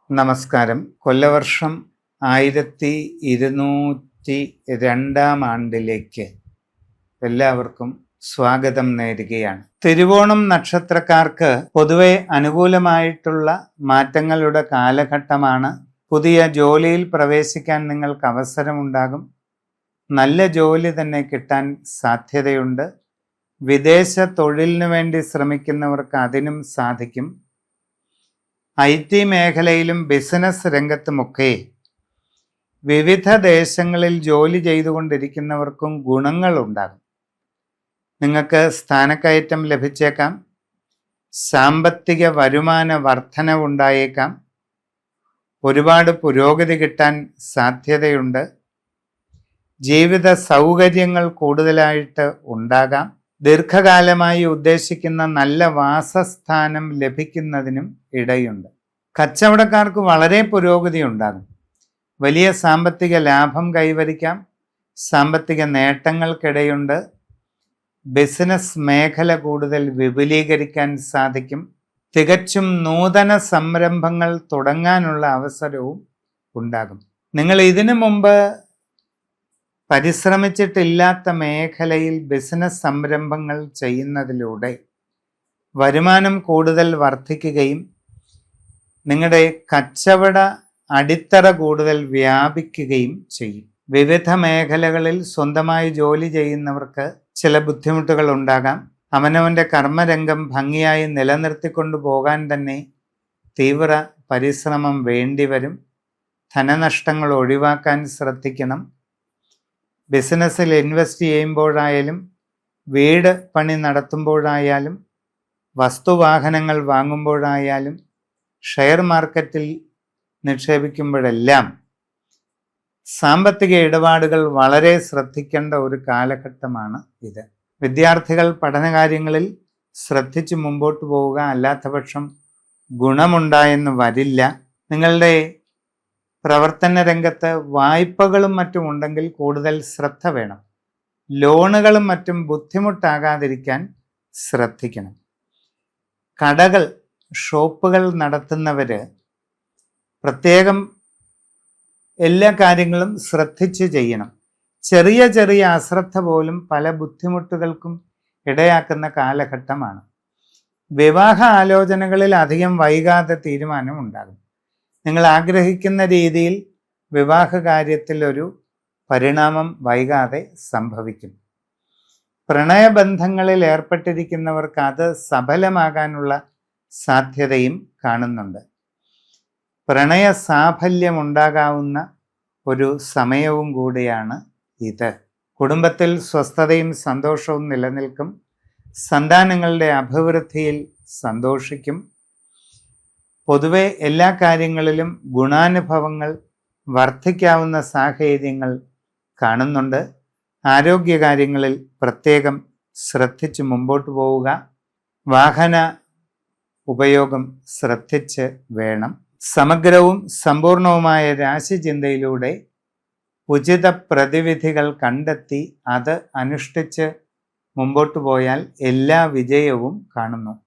നമസ്കാരം. കൊല്ലവർഷം 1202 ആണ്ടിലേക്ക് എല്ലാവർക്കും സ്വാഗതം നേരുകയാണ്. തിരുവോണം നക്ഷത്രക്കാർക്ക് പൊതുവെ അനുകൂലമായിട്ടുള്ള മാറ്റങ്ങളുടെ കാലഘട്ടമാണ്. പുതിയ ജോലിയിൽ പ്രവേശിക്കാൻ നിങ്ങൾക്ക് അവസരമുണ്ടാകും. നല്ല ജോലി തന്നെ കിട്ടാൻ സാധ്യതയുണ്ട്. വിദേശ തൊഴിലിനു വേണ്ടി ശ്രമിക്കുന്നവർക്ക് അതിനും സാധിക്കും. IT മേഖലയിലും ബിസിനസ് രംഗത്തുമൊക്കെ വിവിധ ദേശങ്ങളിൽ ജോലി ചെയ്തുകൊണ്ടിരിക്കുന്നവർക്കും ഗുണങ്ങളുണ്ടാകും. നിങ്ങൾക്ക് സ്ഥാനക്കയറ്റം ലഭിച്ചേക്കാം. സാമ്പത്തിക വരുമാന വർധനവുണ്ടായേക്കാം. ഒരുപാട് പുരോഗതി കിട്ടാൻ സാധ്യതയുണ്ട്. ജീവിത സൗകര്യങ്ങൾ കൂടുതലായിട്ട് ഉണ്ടാകാം. ദീർഘകാലമായി ഉദ്ദേശിക്കുന്ന നല്ല വാസസ്ഥാനം ലഭിക്കുന്നതിനും ഇടയുണ്ട്. കച്ചവടക്കാർക്ക് വളരെ പുരോഗതി ഉണ്ടാകും. വലിയ സാമ്പത്തിക ലാഭം കൈവരിക്കാം. സാമ്പത്തിക നേട്ടങ്ങൾക്കിടയുണ്ട്. ബിസിനസ് മേഖല കൂടുതൽ വിപുലീകരിക്കാൻ സാധിക്കും. തികച്ചും നൂതന സംരംഭങ്ങൾ തുടങ്ങാനുള്ള അവസരവും ഉണ്ടാകും. നിങ്ങൾ ഇതിനു മുമ്പ് പരിശ്രമിച്ചിട്ടില്ലാത്ത മേഖലയിൽ ബിസിനസ് സംരംഭങ്ങൾ ചെയ്യുന്നതിലൂടെ വരുമാനം കൂടുതൽ വർദ്ധിക്കുകയും നിങ്ങളുടെ കച്ചവട അടിത്തറ കൂടുതൽ വ്യാപിക്കുകയും ചെയ്യും. വിവിധ മേഖലകളിൽ സ്വന്തമായി ജോലി ചെയ്യുന്നവർക്ക് ചില ബുദ്ധിമുട്ടുകൾ ഉണ്ടാകാം. അവനവൻ്റെ കർമ്മരംഗം ഭംഗിയായി നിലനിർത്തിക്കൊണ്ടു പോകാൻ തന്നെ തീവ്ര പരിശ്രമം വേണ്ടിവരും. ധനനഷ്ടങ്ങൾ ഒഴിവാക്കാൻ ശ്രദ്ധിക്കണം. ബിസിനസ്സിൽ ഇൻവെസ്റ്റ് ചെയ്യുമ്പോഴായാലും വീട് പണി നടത്തുമ്പോഴായാലും വസ്തുവാഹനങ്ങൾ വാങ്ങുമ്പോഴായാലും ഷെയർ മാർക്കറ്റിൽ നിക്ഷേപിക്കുമ്പോഴെല്ലാം സാമ്പത്തിക ഇടപാടുകൾ വളരെ ശ്രദ്ധിക്കേണ്ട ഒരു കാലഘട്ടമാണ് ഇത്. വിദ്യാർത്ഥികൾ പഠനകാര്യങ്ങളിൽ ശ്രദ്ധിച്ച് മുമ്പോട്ട് പോവുക. അല്ലാത്ത പക്ഷം ഗുണമുണ്ടായെന്ന് വരില്ല. നിങ്ങളുടെ പ്രവർത്തന രംഗത്ത് വായ്പകളും മറ്റും ഉണ്ടെങ്കിൽ കൂടുതൽ ശ്രദ്ധ വേണം. ലോണുകളും മറ്റും ബുദ്ധിമുട്ടാകാതിരിക്കാൻ ശ്രദ്ധിക്കണം. കടകൾ, ഷോപ്പുകൾ നടത്തുന്നവർ പ്രത്യേകം എല്ലാ കാര്യങ്ങളും ശ്രദ്ധിച്ച് ചെയ്യണം. ചെറിയ ചെറിയ അശ്രദ്ധ പോലും പല ബുദ്ധിമുട്ടുകൾക്കും ഇടയാക്കുന്ന കാലഘട്ടമാണ്. വിവാഹ ആലോചനകളിൽ അധികം വൈകാതെ തീരുമാനം ഉണ്ടാകും. നിങ്ങൾ ആഗ്രഹിക്കുന്ന രീതിയിൽ വിവാഹ കാര്യത്തിൽ ഒരു പരിണാമം വൈകാതെ സംഭവിക്കും. പ്രണയബന്ധങ്ങളിൽ ഏർപ്പെട്ടിരിക്കുന്നവർക്ക് അത് സഫലമാകാനുള്ള സാധ്യതയും കാണുന്നുണ്ട്. പ്രണയ സാഫല്യം ഉണ്ടാകാവുന്ന ഒരു സമയവും കൂടിയാണ് ഇത്. കുടുംബത്തിൽ സ്വസ്ഥതയും സന്തോഷവും നിലനിൽക്കും. സന്താനങ്ങളുടെ അഭിവൃദ്ധിയിൽ സന്തോഷിക്കും. പൊതുവെ എല്ലാ കാര്യങ്ങളിലും ഗുണാനുഭവങ്ങൾ വർദ്ധിക്കാവുന്ന സാഹചര്യങ്ങൾ കാണുന്നുണ്ട്. ആരോഗ്യകാര്യങ്ങളിൽ പ്രത്യേകം ശ്രദ്ധിച്ച് മുമ്പോട്ട് പോവുക. വാഹന ഉപയോഗം ശ്രദ്ധിച്ച് വേണം. സമഗ്രവും സമ്പൂർണവുമായ രാശിചിന്തയിലൂടെ ഉചിത പ്രതിവിധികൾ കണ്ടെത്തി അത് അനുഷ്ഠിച്ച് മുമ്പോട്ട് പോയാൽ എല്ലാ വിജയവും കാണുന്നു.